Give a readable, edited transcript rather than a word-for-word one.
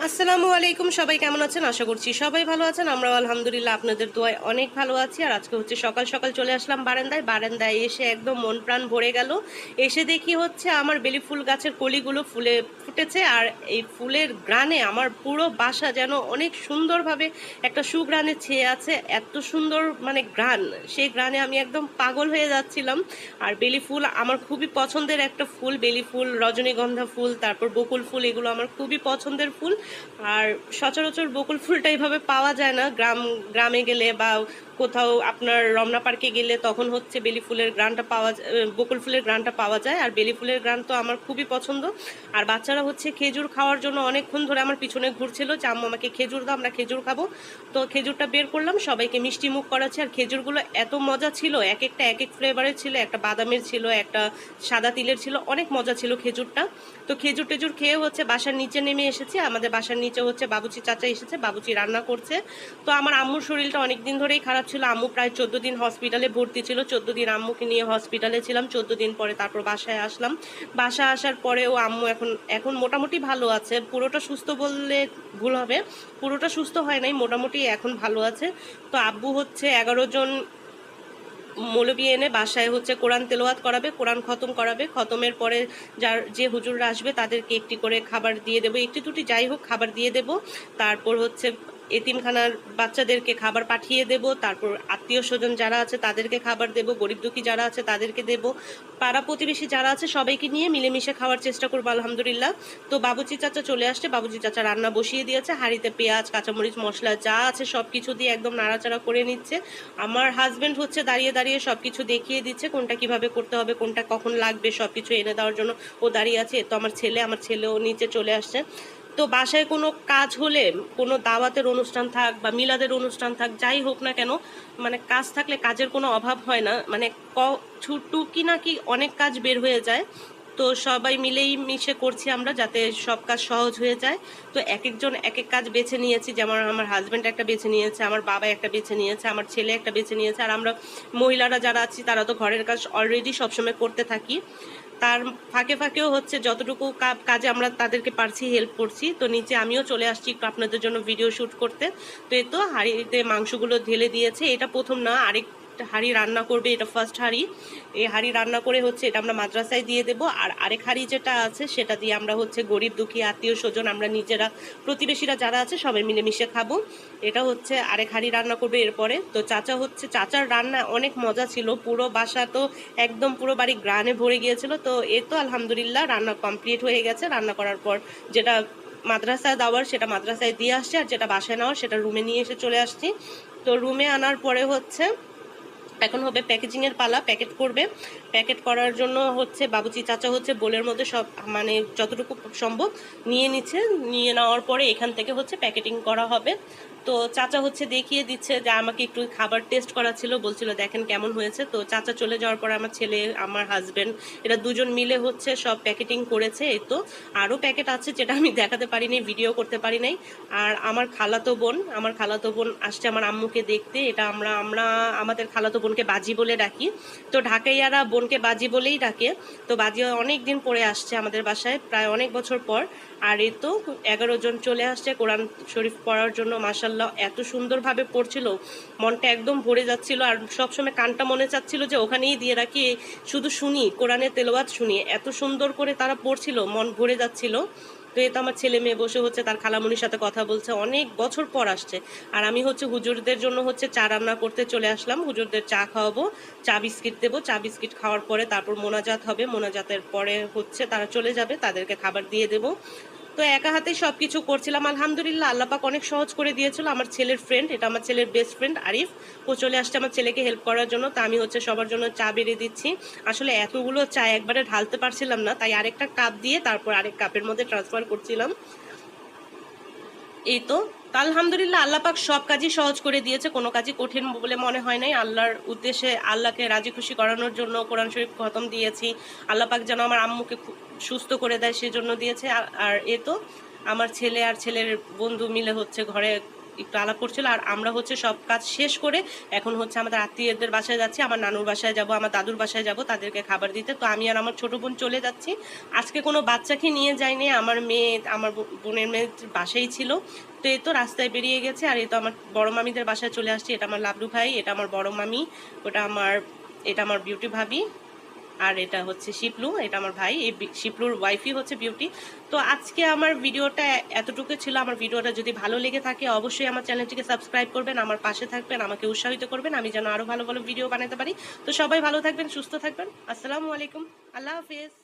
আসসালামু আলাইকুম, সবাই কেমন আছেন? আশা করছি সবাই ভালো আছেন। আমরাও আলহামদুলিল্লাহ আপনাদের দোয়ায় অনেক ভালো আছি। আর আজকে হচ্ছে সকাল সকাল চলে আসলাম বারান্দায় এসে একদম মন প্রাণ ভরে গেল। এসে দেখি হচ্ছে আমার বেলি ফুল গাছের কলিগুলো ফুলে ফুটেছে, আর এই ফুলের গ্রানে আমার পুরো বাসা যেন অনেক সুন্দরভাবে একটা সুগ্রানে ছেয়ে আছে। এত সুন্দর মানে গ্রান, সেই গ্রানে আমি একদম পাগল হয়ে যাচ্ছিলাম। আর বেলি ফুল আমার খুবই পছন্দের একটা ফুল। বেলি ফুল, রজনীগন্ধা ফুল, তারপর বকুল ফুল, এগুলো আমার খুবই পছন্দের ফুল। আর সচরাচর বকুল ফুলটা এইভাবে পাওয়া যায় না গ্রামে গেলে বা কোথাও আপনার রমনা পার্কে গেলে, তখন হচ্ছে বেলি ফুলের গ্রানটা পাওয়া যায়, বকুল ফুলের গ্রানটা পাওয়া যায়। আর বেলি ফুলের গ্রান তো আমার খুবই পছন্দ। আর বাচ্চারা হচ্ছে খেজুর খাওয়ার জন্য অনেকক্ষণ ধরে আমার পিছনে ঘুরছিল যে আম্মু আমাকে খেজুর দাও, আমরা খেজুর খাবো। তো খেজুরটা বের করলাম, সবাইকে মিষ্টি মুখ করাচ্ছে। আর খেজুরগুলো এত মজা ছিল, এক একটা এক এক ফ্লেভারের ছিল, একটা বাদামের ছিল, একটা সাদা তিলের ছিল, অনেক মজা ছিল খেজুরটা। তো খেজুর টেজুর খেয়ে হচ্ছে বাসার নিচে নেমে এসেছি। আমাদের বাসার নিচে হচ্ছে বাবুচি চাচা এসেছে, বাবুচি রান্না করছে। তো আমার আম্মুর শরীরটা অনেক দিন ধরেই খারাপ ছিল। আম্মু প্রায় 14 দিন হসপিটালে ভর্তি ছিল। 14 দিন আম্মুকে নিয়ে হসপিটালে ছিলাম। 14 দিন পরে তারপর বাসায় আসলাম। বাসায় আসার পরেও আম্মু এখন এখন মোটামুটি ভালো আছে। পুরোটা সুস্থ বললে ভুল হবে, পুরোটা সুস্থ হয় নাই, মোটামুটি এখন ভালো আছে। তো আব্বু হচ্ছে 11 জন মৌলবি এনে বাসায় হচ্ছে কোরআন তেলাওয়াত করাবে, কোরআন খতম করাবে। খতমের পরে যে হুজুররা আসবে তাদেরকে একটি করে খাবার দিয়ে দেবো, একটি দুটি যাই হোক খাবার দিয়ে দেব। তারপর হচ্ছে এতিমখানার বাচ্চাদেরকে খাবার পাঠিয়ে দেব। তারপর আত্মীয় স্বজন যারা আছে তাদেরকে খাবার দেব, গরিব দুঃখী যারা আছে তাদেরকে দেব, পাড়া প্রতিবেশী যারা আছে সবাইকে নিয়ে মিলেমিশে খাওয়ার চেষ্টা করবো আলহামদুলিল্লাহ। তো বাবুচি চাচা চলে আসছে, বাবুচি চাচা রান্না বসিয়ে দিয়েছে। হাঁড়িতে পেঁয়াজ, কাঁচামরিচ, মশলা যা আছে সব কিছু দিয়ে একদম নাড়াচাড়া করে নিচ্ছে। আমার হাজবেন্ড হচ্ছে দাঁড়িয়ে দাঁড়িয়ে সব কিছু দেখিয়ে দিচ্ছে, কোনটা কিভাবে করতে হবে, কোনটা কখন লাগবে, সব কিছু এনে দেওয়ার জন্য ও দাঁড়িয়ে আছে। তো আমার ছেলেও নিচে চলে আসছে। তো বাসায় কোনো কাজ হলে, কোনো দাওয়াতের অনুষ্ঠান থাক বা মিলাদের অনুষ্ঠান থাক, যাই হোক না কেন, মানে কাজ থাকলে কাজের কোনো অভাব হয় না। মানে টুকি নাকি অনেক কাজ বের হয়ে যায়। তো সবাই মিলেই মিশে করছি আমরা, যাতে সব কাজ সহজ হয়ে যায়। তো এক একজন এক এক কাজ বেছে নিয়েছি, যেমন আমার হাজব্যান্ড একটা বেছে নিয়েছে, আমার বাবা একটা বেছে নিয়েছে, আমার ছেলে একটা বেছে নিয়েছে। আর আমরা মহিলারা যারা আছি তারা তো ঘরের কাজ অলরেডি সবসময় করতে থাকি। তার ফাঁকে ফাঁকেও হচ্ছে যতটুকু কাজে আমরা তাদেরকে পারছি হেল্প করছি। তো নিচে আমিও চলে আসছি একটু আপনাদের জন্য ভিডিও শ্যুট করতে। তো এই তো হাঁড়িতে মাংসগুলো ঢেলে দিয়েছে। এটা প্রথম না, আরেক হাঁড়ি রান্না করবে, এটা ফার্স্ট হাঁড়ি। এই হাঁড়ি রান্না করে হচ্ছে এটা আমরা মাদ্রাসায় দিয়ে দেব। আর আরেক হাঁড়ি যেটা আছে সেটা দিয়ে আমরা হচ্ছে গরিব দুঃখী আত্মীয় স্বজন, আমরা নিজেরা প্রতিবেশীরা যারা আছে সবাই মিলেমিশে খাবো। এটা হচ্ছে আরেক হাঁড়ি রান্না করবে এরপরে। তো চাচার রান্না অনেক মজা ছিল, পুরো বাসা তো একদম পুরো বাড়ি গ্রানে ভরে গিয়েছিল। তো এ তো আলহামদুলিল্লাহ রান্না কমপ্লিট হয়ে গেছে। রান্না করার পর যেটা মাদ্রাসায় দেওয়ার সেটা মাদ্রাসায় দিয়ে আসছে, আর যেটা বাসায় নেওয়ার সেটা রুমে নিয়ে এসে চলে আসছি। তো রুমে আনার পরে হচ্ছে এখন হবে প্যাকেজিংয়ের পালা, প্যাকেট করবে। প্যাকেট করার জন্য হচ্ছে বাবুচি চাচা হচ্ছে বোলের মধ্যে সব মানে যতটুকু সম্ভব নিয়ে নিচ্ছে। নিয়ে নেওয়ার পরে এখান থেকে হচ্ছে প্যাকেটিং করা হবে। তো চাচা হচ্ছে দেখিয়ে দিচ্ছে যে আমাকে একটু খাবার টেস্ট করা ছিল, বলছিল দেখেন কেমন হয়েছে। তো চাচা চলে যাওয়ার পর আমার ছেলে, আমার হাজব্যান্ড, এরা দুজন মিলে হচ্ছে সব প্যাকেটিং করেছে। এই তো আরও প্যাকেট আছে যেটা আমি দেখাতে পারিনি, ভিডিও করতে পারি নাই। আর আমার খালাতো বোন আসছে আমার আম্মুকে দেখতে। এটা আমরা আমাদের খালাতো বোনকে বাজি বলে ডাকি। তো ঢাকাইয়ারা বোনকে বাজি বলেই ডাকে। তো বাজি অনেক দিন পরে আসছে আমাদের বাসায়, প্রায় অনেক বছর পর। আর এই তো 11 জন চলে আসছে কোরআন শরীফ পড়ার জন্য। মাশাল্লাহ এত সুন্দরভাবে পড়ছিল, মনটা একদম ভরে যাচ্ছিল। আর সবসময় কানটা মনে চাচ্ছিল যে ওখানেই দিয়ে রাখি, শুধু শুনি, কোরআনের তেলাওয়াত শুনি। এত সুন্দর করে তারা পড়ছিল, মন ভরে যাচ্ছিল। তো এই তো আমার ছেলে মেয়ে বসে হচ্ছে তার খালামুনির সাথে কথা বলছে, অনেক বছর পর আসছে। আর আমি হচ্ছে হুজুরদের জন্য হচ্ছে চা রান্না করতে চলে আসলাম। হুজুরদের চা খাওয়াবো, চা বিস্কিট দেবো। চা বিস্কিট খাওয়ার পরে তারপর মোনাজাত হবে, মোনাজাতের পরে হচ্ছে তারা চলে যাবে, তাদেরকে খাবার দিয়ে দেবো। তো একা হাতে সব কিছু করছিলাম আলহামদুলিল্লাহ। আল্লাপাক অনেক সহজ করে দিয়েছিল। আমার ছেলের ফ্রেন্ড, এটা আমার ছেলের বেস্ট ফ্রেন্ড আরিফ, ও চলে আসছে আমার ছেলেকে হেল্প করার জন্য। তা আমি হচ্ছে সবার জন্য চা বেড়ে দিচ্ছি। আসলে এতগুলো চা একবারে ঢালতে পারছিলাম না, তাই আরেকটা কাপ দিয়ে তারপর আরেক কাপের মধ্যে ট্রান্সফার করছিলাম। এই তো আলহামদুলিল্লাহ আল্লাপাক সব কাজই সহজ করে দিয়েছে, কোনো কাজই কঠিন বলে মনে হয় নাই। আল্লাহর উদ্দেশ্যে, আল্লাহকে রাজি খুশি করানোর জন্য কোরআন শরীফ খতম দিয়েছি। আল্লাপাক যেন আমার আম্মুকে সুস্থ করে দেয় সেজন্য দিয়েছে। আর এ তো আমার ছেলে আর ছেলের বন্ধু মিলে হচ্ছে ঘরে একটু আলাপ করছিল। আর আমরা হচ্ছে সব কাজ শেষ করে এখন হচ্ছে আমাদের আত্মীয়দের বাসায় যাচ্ছি, আমার নানুর বাসায় যাব, আমার দাদুর বাসায় যাব তাদেরকে খাবার দিতে। তো আমি আর আমার ছোট বোন চলে যাচ্ছি। আজকে কোনো বাচ্চাকে নিয়ে যাইনি, আমার মেয়ে আমার বোনের মেয়ে বাসায় ছিল। তো এই তো রাস্তায় বেরিয়ে গেছে। আর এই তো আমার বড় মামিদের বাসায় চলে আসছি। এটা আমার লাবলু ভাই, এটা আমার বড় মামি, এটা আমার বিউটি ভাবি, আর এটা হচ্ছে শিপলু, এটা আমার ভাই। এই শিপলুর ওয়াইফই হচ্ছে বিউটি। তো আজকে আমার ভিডিওটা এতটুকু ছিল। আমার ভিডিওটা যদি ভালো লেগে থাকে অবশ্যই আমার চ্যানেলটিকে সাবস্ক্রাইব করবেন, আমার পাশে থাকবেন, আমাকে উৎসাহিত করবেন, আমি যেন আরও ভালো ভালো ভিডিও বানাতে পারি। তো সবাই ভালো থাকবেন, সুস্থ থাকবেন। আসসালামু আলাইকুম, আল্লাহ হাফিজ।